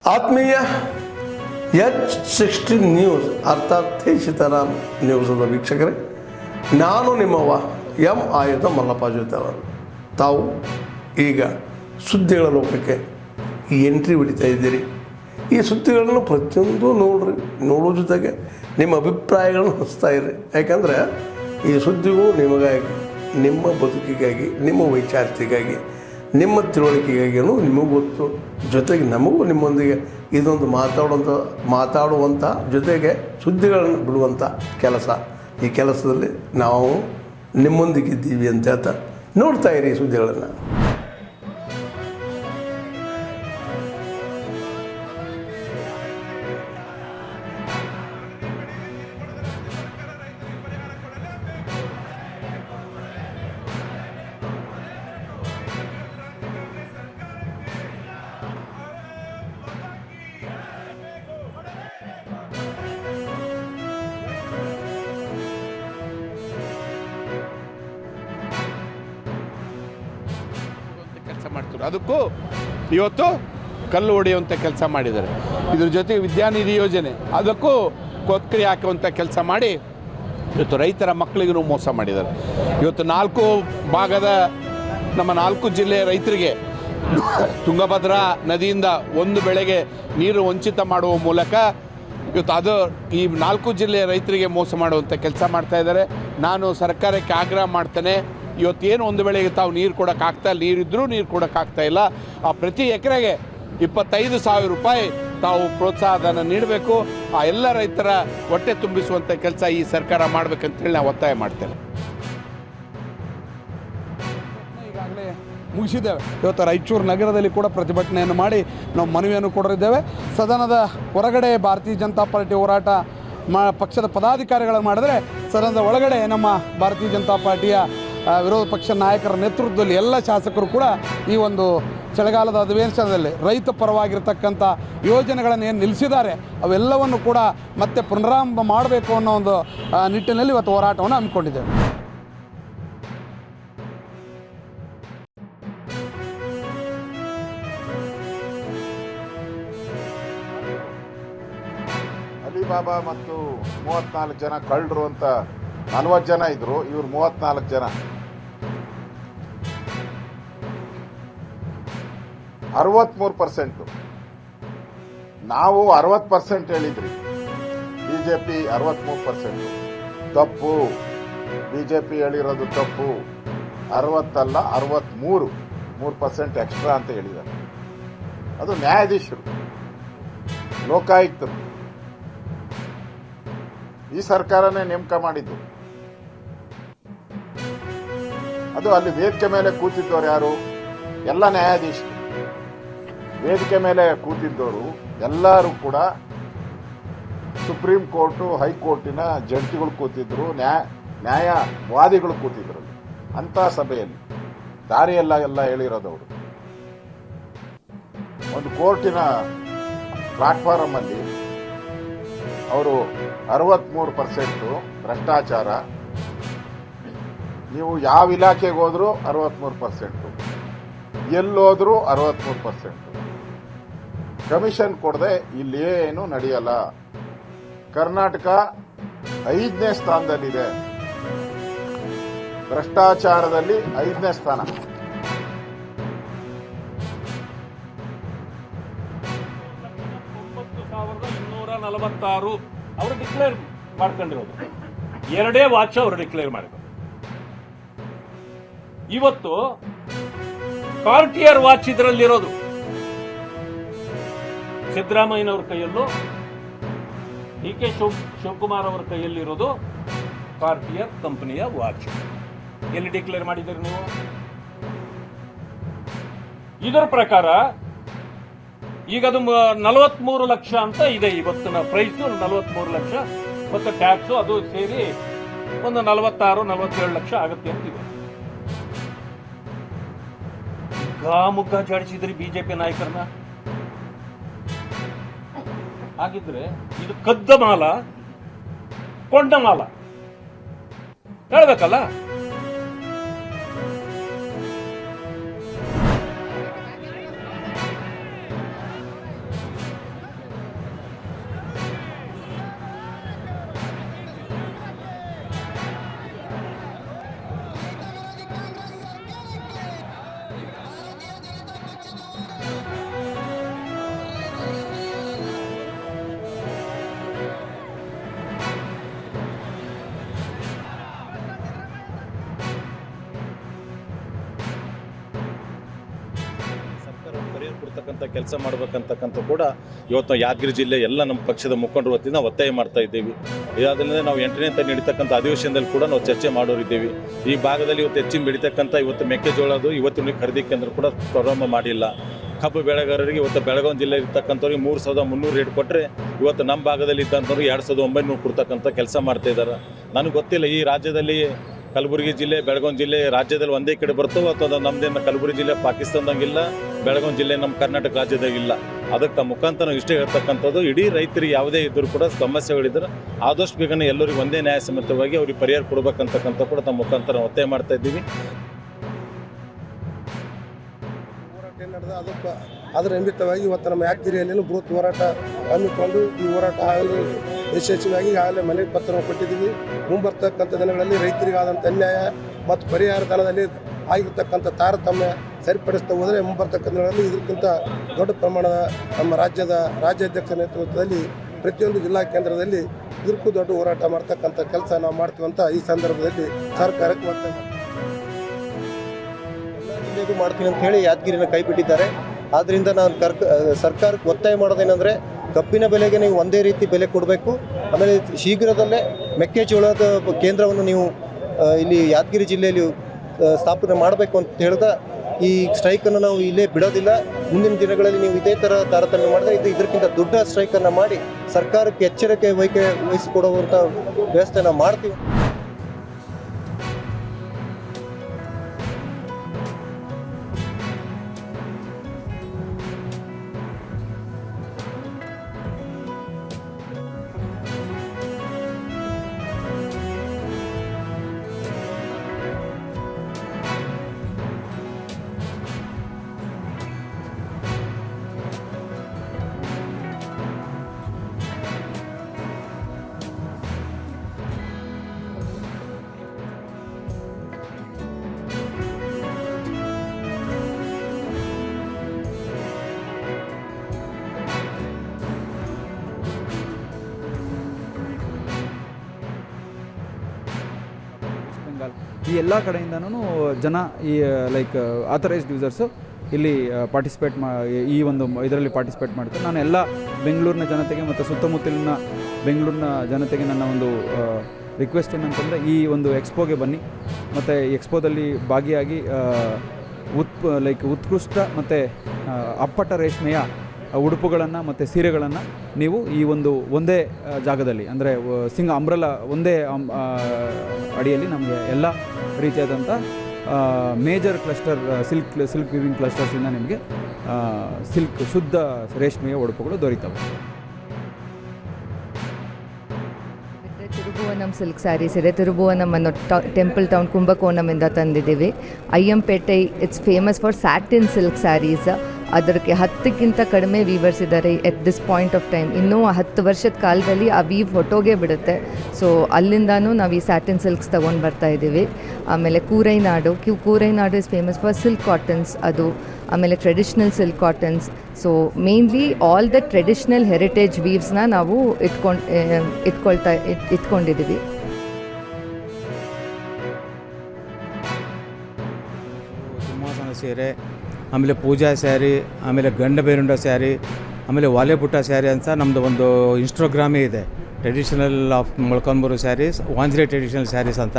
ಆತ್ಮೀಯ H16 news ಅರ್ಥಾತ್ ಸೀತಾರಾಮ್ ನ್ಯೂಸದ ವೀಕ್ಷಕರೇ, ನಾನು ನಿಮ್ಮವ ಎಂ ಆಯುಧ ಮಲ್ಲಪ್ಪ ಜೊತೆಯವರು. ತಾವು ಈಗ ಸುದ್ದಿಗಳ ಲೋಕಕ್ಕೆ ಎಂಟ್ರಿ ಹೊಡಿತಾ ಇದ್ದೀರಿ. ಈ ಸುದ್ದಿಗಳನ್ನು ಪ್ರತಿಯೊಂದು ನೋಡೋ ಜೊತೆಗೆ ನಿಮ್ಮ ಅಭಿಪ್ರಾಯಗಳನ್ನು ಹಂಚ್ತಾ ಇರಿ. ಯಾಕಂದರೆ ಈ ಸುದ್ದಿಗಳು ನಿಮಗಾಗಿ, ನಿಮ್ಮ ಬದುಕಿಗಾಗಿ, ನಿಮ್ಮ ವೈಚಾರಿಕೆಗಾಗಿ, ನಿಮ್ಮ ತಿಳುವಳಿಕೆಗಾಗಿಯೂ ನಿಮಗೂ ಗೊತ್ತು. ಜೊತೆಗೆ ನಮಗೂ ನಿಮ್ಮೊಂದಿಗೆ ಇದೊಂದು ಮಾತಾಡುವಂಥ ಜೊತೆಗೆ ಸುದ್ದಿಗಳನ್ನು ಬಿಡುವಂಥ ಕೆಲಸ. ಈ ಕೆಲಸದಲ್ಲಿ ನಾವು ನಿಮ್ಮೊಂದಿಗಿದ್ದೀವಿ ಅಂತ ಹೇಳ್ತಾ ನೋಡ್ತಾ ಇರಿ ಈ ಸುದ್ದಿಗಳನ್ನು. ಮಾಡ್ತಾರೆ, ಅದಕ್ಕೂ ಇವತ್ತು ಕಲ್ಲು ಹೊಡೆಯುವಂಥ ಕೆಲಸ ಮಾಡಿದ್ದಾರೆ. ಇದ್ರ ಜೊತೆಗೆ ವಿದ್ಯಾನಿಧಿ ಯೋಜನೆ ಅದಕ್ಕೂ ಕೊಕ್ಕರಿ ಹಾಕುವಂಥ ಕೆಲಸ ಮಾಡಿ ಇವತ್ತು ರೈತರ ಮಕ್ಕಳಿಗೂ ಮೋಸ ಮಾಡಿದ್ದಾರೆ. ಇವತ್ತು 4 ಭಾಗದ ನಮ್ಮ 4 ಜಿಲ್ಲೆಯ ರೈತರಿಗೆ ತುಂಗಭದ್ರಾ ನದಿಯಿಂದ ಒಂದು ಬೆಳೆಗೆ ನೀರು ವಂಚಿತ ಮಾಡುವ ಮೂಲಕ ಇವತ್ತು ಅದು ಈ 4 ಜಿಲ್ಲೆಯ ರೈತರಿಗೆ ಮೋಸ ಮಾಡುವಂಥ ಕೆಲಸ ಮಾಡ್ತಾಯಿದ್ದಾರೆ. ನಾನು ಸರ್ಕಾರಕ್ಕೆ ಆಗ್ರಹ ಮಾಡ್ತೇನೆ, ಇವತ್ತೇನು ಒಂದು ಬೆಳೆಗೆ ತಾವು ನೀರು ಕೊಡೋಕ್ಕಾಗ್ತಾ ಇಲ್ಲ, ನೀರಿದ್ದರೂ ನೀರು ಕೊಡೋಕ್ಕಾಗ್ತಾ ಇಲ್ಲ. ಆ ಪ್ರತಿ ಎಕರೆಗೆ 25,000 ರೂಪಾಯಿ ತಾವು ಪ್ರೋತ್ಸಾಹಧನ ನೀಡಬೇಕು. ಆ ಎಲ್ಲ ರೈತರ ಹೊಟ್ಟೆ ತುಂಬಿಸುವಂಥ ಕೆಲಸ ಈ ಸರ್ಕಾರ ಮಾಡಬೇಕಂತೇಳಿ ನಾವು ಒತ್ತಾಯ ಮಾಡ್ತೇವೆ. ಈಗಾಗಲೇ ಮುಗಿಸಿದ್ದೇವೆ. ಇವತ್ತು ರಾಯಚೂರು ನಗರದಲ್ಲಿ ಕೂಡ ಪ್ರತಿಭಟನೆಯನ್ನು ಮಾಡಿ ನಾವು ಮನವಿಯನ್ನು ಕೊಡರಿದ್ದೇವೆ. ಸದನದ ಹೊರಗಡೆ ಭಾರತೀಯ ಜನತಾ ಪಾರ್ಟಿ ಹೋರಾಟ ಪಕ್ಷದ ಪದಾಧಿಕಾರಿಗಳನ್ನು ಮಾಡಿದ್ರೆ, ಸದನದ ಒಳಗಡೆ ನಮ್ಮ ಭಾರತೀಯ ಜನತಾ ಪಾರ್ಟಿಯ ವಿರೋಧ ಪಕ್ಷ ನಾಯಕರ ನೇತೃತ್ವದಲ್ಲಿ ಎಲ್ಲ ಶಾಸಕರು ಕೂಡ ಈ ಒಂದು ಚಳಿಗಾಲದ ಅಧಿವೇಶನದಲ್ಲಿ ರೈತ ಪರವಾಗಿರ್ತಕ್ಕಂಥ ಯೋಜನೆಗಳನ್ನು ಏನು ನಿಲ್ಲಿಸಿದ್ದಾರೆ ಅವೆಲ್ಲವನ್ನು ಕೂಡ ಮತ್ತೆ ಪುನರಾರಂಭ ಮಾಡಬೇಕು ಅನ್ನೋ ಒಂದು ನಿಟ್ಟಿನಲ್ಲಿ ಇವತ್ತು ಹೋರಾಟವನ್ನು ಹಮ್ಮಿಕೊಂಡಿದ್ದೇವೆ. ಅಲಿಬಾಬಾ ಮತ್ತು 34 ಜನ ಕಳ್ಳರು ಅಂತ 40 ಜನ ಇದ್ರು, ಇವ್ರು 34 ಜನ. 63%. ನಾವು 60% ಹೇಳಿದ್ರಿ, ಬಿಜೆಪಿ 63%. ತಪ್ಪು, ಬಿಜೆಪಿ ಹೇಳಿರೋದು ತಪ್ಪು. 60 ಅಲ್ಲ 63, 3% ಎಕ್ಸ್ಟ್ರಾ ಅಂತ ಹೇಳಿದ್ದಾರೆ. ಅದು ನ್ಯಾಯಾಧೀಶರು, ಲೋಕಾಯುಕ್ತರು, ಈ ಸರ್ಕಾರನೇ ನೇಮಕ ಮಾಡಿದ್ದು. ಅದು ಅಲ್ಲಿ ವೇದಿಕೆ ಮೇಲೆ ಕೂತಿದ್ದವರು ಯಾರು? ಎಲ್ಲ ನ್ಯಾಯಾಧೀಶರು. ವೇದಿಕೆ ಮೇಲೆ ಕೂತಿದ್ದವರು ಎಲ್ಲರೂ ಕೂಡ ಸುಪ್ರೀಂ ಕೋರ್ಟು, ಹೈಕೋರ್ಟಿನ ಜಡ್ಜಿಗಳು ಕೂತಿದ್ರು, ನ್ಯಾಯವಾದಿಗಳು ಕೂತಿದ್ರು. ಅಂತ ಸಭೆಯಲ್ಲಿ ದಾರಿಯೆಲ್ಲ ಹೇಳಿರೋದವರು. ಒಂದು ಕೋರ್ಟಿನ ಪ್ಲಾಟ್ಫಾರಮ್ ಅಲ್ಲಿ ಅವರು 63% ಭ್ರಷ್ಟಾಚಾರ. ನೀವು ಯಾವ ಇಲಾಖೆಗೆ ಹೋದ್ರೂ 63%, ಎಲ್ಲೋದ್ರೂ 63%. ಕಮಿಷನ್ ಕೊಡದೆ ಇಲ್ಲೇನು ನಡೆಯಲ್ಲ. ಕರ್ನಾಟಕ 5ನೇ ಸ್ಥಾನದಲ್ಲಿದೆ, ಭ್ರಷ್ಟಾಚಾರದಲ್ಲಿ 5ನೇ ಸ್ಥಾನ. ಅವರು ಡಿಕ್ಲೇರ್ ಮಾಡ್ಕೊಂಡಿರೋದು 2 ವಾಚ್ ಅವರು ಡಿಕ್ಲೇರ್ ಮಾಡಿದ್ರು. ಇವತ್ತು ಕಾರ್ಟಿಯರ್ ವಾಚ್ ಇದರಲ್ಲಿರೋದು ಸಿದ್ದರಾಮಯ್ಯನವ್ರ ಕೈಯಲ್ಲೂ, ಡಿ.ಕೆ. ಶಿವಕುಮಾರ್ ಅವರ ಕೈಯಲ್ಲಿರೋದು ಕಾರ್ಟಿಯರ್ ಕಂಪನಿಯ ವಾಚ್. ಎಲ್ಲಿ ಡಿಕ್ಲೇರ್ ಮಾಡಿದ್ದೀರಿ ನೀವು? ಇದರ ಪ್ರಕಾರ ಈಗ ಅದು 43 ಲಕ್ಷ ಅಂತ ಇದೆ. ಇವತ್ತಿನ ಪ್ರೈಸ್ 43 ಲಕ್ಷ ಮತ್ತು ಟ್ಯಾಕ್ಸು ಅದು ಸೇರಿ ಒಂದು 46-47 ಲಕ್ಷ ಆಗುತ್ತೆ ಅಂತಿದೆ. ಮುಗ್ಗ ಜಾಡಿಸಿದ್ರಿ ಬಿಜೆಪಿ ನಾಯಕರನ್ನ. ಹಾಗಿದ್ರೆ ಇದು ಕದ್ದ ಮಾಲ, ಕೊಂಡ ಮಾಲ ಹೇಳ್ಬೇಕಲ್ಲ. ಮಾಡ್ತಕ್ಕಂಥ ಕೆಲಸ ಮಾಡ್ಬೇಕಂತಕ್ಕಂಥ ಕೂಡ ಇವತ್ತು ಯಾದಗಿರಿ ಜಿಲ್ಲೆ ಎಲ್ಲ ನಮ್ಮ ಪಕ್ಷದ ಮುಖಂಡರು ವತಿಯಿಂದ ಒತ್ತಾಯ ಮಾಡ್ತಾ ಇದ್ದೀವಿ. ಇದಾದ್ರಿಂದ ನಾವು 8ನೇ ತಾರೀಕು ನಡೀತಕ್ಕಂಥ ಅಧಿವೇಶನದಲ್ಲಿ ಕೂಡ ನಾವು ಚರ್ಚೆ ಮಾಡೋರಿದ್ದೀವಿ. ಈ ಭಾಗದಲ್ಲಿ ಇವತ್ತು ಹೆಚ್ಚಿನ ಬೆಳೀತಕ್ಕಂಥ ಇವತ್ತು ಮೆಕ್ಕೆಜೋಳದು ಇವತ್ತಿನ ಖರೀದಿ ಕೇಂದ್ರ ಕೂಡ ಪ್ರಾರಂಭ ಮಾಡಿಲ್ಲ. ಕಬ್ಬು ಬೆಳೆಗಾರರಿಗೆ ಇವತ್ತು ಬೆಳಗಾವಿ ಜಿಲ್ಲೆಯಲ್ಲಿ ಇರ್ತಕ್ಕಂಥವ್ರಿಗೆ 3,300 ರೇಟ್ ಕೊಟ್ಟರೆ ಇವತ್ತು ನಮ್ಮ ಭಾಗದಲ್ಲಿ ಇದ್ದಂಥವ್ರು 2,900 ಕೊಡ್ತಕ್ಕಂಥ ಕೆಲಸ ಮಾಡ್ತಾ ಇದ್ದಾರೆ. ನನಗೆ ಗೊತ್ತಿಲ್ಲ ಈ ರಾಜ್ಯದಲ್ಲಿ ಕಲಬುರಗಿ ಜಿಲ್ಲೆ ಬೆಳಗಾವಿ ಜಿಲ್ಲೆ ರಾಜ್ಯದಲ್ಲಿ ಒಂದೇ ಕಡೆ ಬರ್ತವೆ ಅಥವಾ ನಮ್ಮದೇನು ಕಲಬುರಗಿ ಜಿಲ್ಲೆ ಪಾಕಿಸ್ತಾನದಾಗಿಲ್ಲ, ಬೆಳಗಾವಿ ಜಿಲ್ಲೆ ನಮ್ಮ ಕರ್ನಾಟಕ ರಾಜ್ಯದಾಗಿಲ್ಲ. ಅದಕ್ಕೆ ಮುಖಾಂತರ ನಾವು ಇಷ್ಟೇ ಹೇಳ್ತಕ್ಕಂಥದ್ದು, ಇಡೀ ರೈತರಿಗೆ ಯಾವುದೇ ಇದ್ದರೂ ಕೂಡ ಸಮಸ್ಯೆಗಳಿದ್ರೆ ಆದಷ್ಟು ಬೇಗನೆ ಎಲ್ಲರಿಗೂ ಒಂದೇ ನ್ಯಾಯಸಮ್ಮತವಾಗಿ ಅವ್ರಿಗೆ ಪರಿಹಾರ ಕೊಡಬೇಕಂತಕ್ಕಂಥ ಕೂಡ ತಮ್ಮ ಮುಖಾಂತರ ಒತ್ತಾಯ ಮಾಡ್ತಾ ಇದ್ದೀವಿ. ಅದಕ್ಕೆ ಅದರ ನಿಮಿತ್ತವಾಗಿ ಇವತ್ತು ನಮ್ಮ ಯಾದಗಿರಿಯಲ್ಲಿ ಬೃಹತ್ ಹೋರಾಟ ಹಮ್ಮಿಕೊಂಡು ಈ ಹೋರಾಟ ಆಗಲು ಯಶಸ್ವಿಯಾಗಿ ಆಗಲೇ ಮನವಿ ಪತ್ರ ಕೊಟ್ಟಿದ್ದೀವಿ. ಮುಂಬರ್ತಕ್ಕಂಥ ದಿನಗಳಲ್ಲಿ ರೈತರಿಗಾದಂಥ ಅನ್ಯಾಯ ಮತ್ತು ಪರಿಹಾರ ಧನದಲ್ಲಿ ಆಗಿರ್ತಕ್ಕಂಥ ತಾರತಮ್ಯ ಸರಿಪಡಿಸ್ತಾ ಹೋದರೆ ಮುಂಬರ್ತಕ್ಕಂಥ ದಿನಗಳಲ್ಲಿ ಇದಕ್ಕಿಂತ ದೊಡ್ಡ ಪ್ರಮಾಣದ ನಮ್ಮ ರಾಜ್ಯಾಧ್ಯಕ್ಷ ನೇತೃತ್ವದಲ್ಲಿ ಪ್ರತಿಯೊಂದು ಜಿಲ್ಲಾ ಕೇಂದ್ರದಲ್ಲಿ ಇದಕ್ಕೂ ದೊಡ್ಡ ಹೋರಾಟ ಮಾಡ್ತಕ್ಕಂಥ ಕೆಲಸ ನಾವು ಮಾಡ್ತೀವಂತ ಈ ಸಂದರ್ಭದಲ್ಲಿ ಸರ್ಕಾರಕ್ಕೆ ಒತ್ತಾಯ ಮಾಡ್ತೀವಿ. ಇದು ಮಾಡ್ತೀನಿ ಅಂತ ಹೇಳಿ ಯಾದಗಿರಿನ ಕೈ ಬಿಟ್ಟಿದ್ದಾರೆ. ಆದ್ದರಿಂದ ನಾನು ಸರ್ಕಾರಕ್ಕೆ ಒತ್ತಾಯ ಮಾಡೋದೇನೆಂದರೆ ಕಬ್ಬಿನ ಬೆಲೆಗೆ ನೀವು ಒಂದೇ ರೀತಿ ಬೆಲೆ ಕೊಡಬೇಕು. ಆಮೇಲೆ ಶೀಘ್ರದಲ್ಲೇ ಮೆಕ್ಕೆಜೋಳದ ಕೇಂದ್ರವನ್ನು ನೀವು ಇಲ್ಲಿ ಯಾದಗಿರಿ ಜಿಲ್ಲೆಯಲ್ಲಿ ಸ್ಥಾಪನೆ ಮಾಡಬೇಕು ಅಂತ ಹೇಳಿದ ಈ ಸ್ಟ್ರೈಕನ್ನು ನಾವು ಇಲ್ಲೇ ಬಿಡೋದಿಲ್ಲ. ಮುಂದಿನ ದಿನಗಳಲ್ಲಿ ನೀವು ಇದೇ ಥರ ತಾರತಮ್ಯ ಮಾಡಿದ್ರೆ ಇದಕ್ಕಿಂತ ದೊಡ್ಡ ಸ್ಟ್ರೈಕನ್ನು ಮಾಡಿ ಸರ್ಕಾರಕ್ಕೆ ಎಚ್ಚರಿಕೆ ವಹಿಸಿಕೊಡುವಂಥ ವ್ಯವಸ್ಥೆ ನಾವು ಮಾಡ್ತೀವಿ. ಈ ಎಲ್ಲ ಕಡೆಯಿಂದನೂ ಜನ ಈ ಲೈಕ್ ಆಥರೈಸ್ಡ್ ಯೂಸರ್ಸು ಇಲ್ಲಿ ಪಾರ್ಟಿಸಿಪೇಟ್ ಈ ಒಂದು ಇದರಲ್ಲಿ ಪಾರ್ಟಿಸಿಪೇಟ್ ಮಾಡ್ತಾರೆ. ನಾನು ಎಲ್ಲ ಬೆಂಗಳೂರಿನ ಜನತೆಗೆ ಮತ್ತು ಸುತ್ತಮುತ್ತಲಿನ ಬೆಂಗಳೂರಿನ ಜನತೆಗೆ ನನ್ನ ಒಂದು ರಿಕ್ವೆಸ್ಟ್ ಏನಂತಂದರೆ ಈ ಒಂದು ಎಕ್ಸ್ಪೋಗೆ ಬನ್ನಿ ಮತ್ತು ಎಕ್ಸ್ಪೋದಲ್ಲಿ ಭಾಗಿಯಾಗಿ ಉತ್ಕೃಷ್ಟ ಮತ್ತು ಅಪ್ಪಟ ರೇಷ್ಮೆಯ ಉಡುಪುಗಳನ್ನು ಮತ್ತು ಸೀರೆಗಳನ್ನು ನೀವು ಈ ಒಂದೇ ಜಾಗದಲ್ಲಿ ಅಂದರೆ ಅಂಬ್ರೆಲಾ ಒಂದೇ ಅಡಿಯಲ್ಲಿ ನಮಗೆ ಎಲ್ಲ ರೀತಿಯಾದಂಥ ಮೇಜರ್ ಕ್ಲಸ್ಟರ್ ಸಿಲ್ಕ್ ವಿವಿಂಗ್ ಕ್ಲಸ್ಟರ್ಸಿಂದ ನಿಮಗೆ ಶುದ್ಧ ರೇಷ್ಮೆಯ ಉಡುಪುಗಳು ದೊರೀತವೆ. ತಿರುಭುವನಂ ಸಿಲ್ಕ್ ಸ್ಯಾರೀಸ್ ಇದೆ. ತಿರುಭುವನಂ ಅನ್ನೋ ಟೆಂಪಲ್ ಟೌನ್ ಕುಂಭಕೋಣಮಿಂದ ತಂದಿದ್ದೀವಿ. Ayyampettai it's famous for satin silk saris. ಅದಕ್ಕೆ 10ಕ್ಕಿಂತ ಕಡಿಮೆ ವೀವರ್ಸ್ ಇದ್ದಾರೆ at this point of time. ಇನ್ನೂ 10 ವರ್ಷದ ಕಾಲದಲ್ಲಿ ಆ ವೀವ್ ಹೊಟ್ಟೋಗೇ ಬಿಡುತ್ತೆ. ಸೊ ಅಲ್ಲಿಂದನೂ ನಾವು ಈ ಸ್ಯಾಟಿನ್ ಸಿಲ್ಕ್ಸ್ ತೊಗೊಂಡು ಬರ್ತಾ ಇದ್ದೀವಿ. ಆಮೇಲೆ Koorainadu is famous for silk cottons. ಅದು ಆಮೇಲೆ traditional silk cottons. So mainly all the traditional heritage ವೀವ್ಸ್ನ ನಾವು ಇಟ್ಕೊಂಡಿದ್ದೀವಿ. ಸಿಂಹಾಸನ ಸೀರೆ, ಆಮೇಲೆ ಪೂಜಾ ಸ್ಯಾರಿ, ಆಮೇಲೆ ಗಂಡ ಬೇರುಂಡ ಸ್ಯಾರಿ, ಆಮೇಲೆ ವಾಲೆಪುಟ್ಟ ಸ್ಯಾರಿ ಅಂತ ನಮ್ಮದು ಒಂದು ಇನ್ಸ್ಟಾಗ್ರಾಮೇ ಇದೆ. ಟ್ರೆಡಿಷನಲ್ ಆಫ್ ಮೊಳ್ಕೊಂಬರು ಸ್ಯಾರೀಸ್, ವಾಂಜ್ರೆ ಟ್ರೆಡಿಷನಲ್ ಸ್ಯಾರೀಸ್ ಅಂತ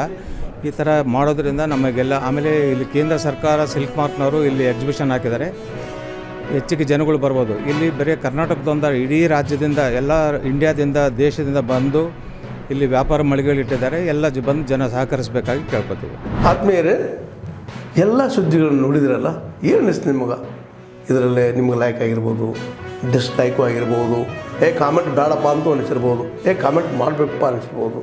ಈ ಥರ ಮಾಡೋದ್ರಿಂದ ನಮಗೆಲ್ಲ. ಆಮೇಲೆ ಇಲ್ಲಿ ಕೇಂದ್ರ ಸರ್ಕಾರ ಸಿಲ್ಕ್ ಮಾರ್ಕ್ನವರು ಇಲ್ಲಿ ಎಕ್ಸಿಬಿಷನ್ ಹಾಕಿದ್ದಾರೆ. ಹೆಚ್ಚಿಗೆ ಜನಗಳು ಬರ್ಬೋದು. ಇಲ್ಲಿ ಬರೀ ಕರ್ನಾಟಕದೊಂದ ಇಡೀ ರಾಜ್ಯದಿಂದ ಎಲ್ಲ ಇಂಡಿಯಾದಿಂದ ದೇಶದಿಂದ ಬಂದು ಇಲ್ಲಿ ವ್ಯಾಪಾರ ಮಳಿಗೆಗಳಿಟ್ಟಿದ್ದಾರೆ. ಎಲ್ಲ ಬಂದು ಜನ ಸಹಕರಿಸಬೇಕಾಗಿ ಕೇಳ್ಕೊತೀವಿ. ಆತ್ಮೀಯರೇ, ಎಲ್ಲ ಸುದ್ದಿಗಳನ್ನು ನೋಡಿದ್ರಲ್ಲ, ಏನು ಅನಿಸ್ತು ನಿಮಗೆ? ಇದರಲ್ಲೇ ನಿಮ್ಗೆ ಲೈಕ್ ಆಗಿರ್ಬೋದು, ಡಿಸ್ಲೈಕು ಆಗಿರ್ಬೋದು, ಕಾಮೆಂಟ್ ಬೇಡಪ್ಪ ಅಂತೂ ಅನಿಸಿರ್ಬೋದು, ಕಾಮೆಂಟ್ ಮಾಡಬೇಕಪ್ಪ ಅನಿಸಿರ್ಬೋದು,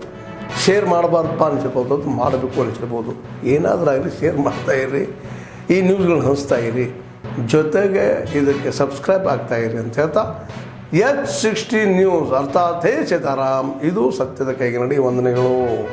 ಶೇರ್ ಮಾಡಬಾರ್ದಪ್ಪ ಅನಿಸಿರ್ಬೋದು, ಅದು ಮಾಡಬೇಕು ಅನಿಸಿರ್ಬೋದು. ಏನಾದರೂ ಆಗಲಿ ಶೇರ್ ಮಾಡ್ತಾಯಿರಿ, ಈ ನ್ಯೂಸ್ಗಳನ್ನ ಹಂಚ್ತಾ ಇರಿ, ಜೊತೆಗೆ ಇದಕ್ಕೆ ಸಬ್ಸ್ಕ್ರೈಬ್ ಆಗ್ತಾಯಿರಿ ಅಂತ ಹೇಳ್ತಾ H16 ನ್ಯೂಸ್ ಅರ್ಥಾತ್ ಹೇ ಸೀತಾರಾಮ್, ಇದು ಸತ್ಯದ ಕೈಗೆ ನಡಿ. ವಂದನೆಗಳು.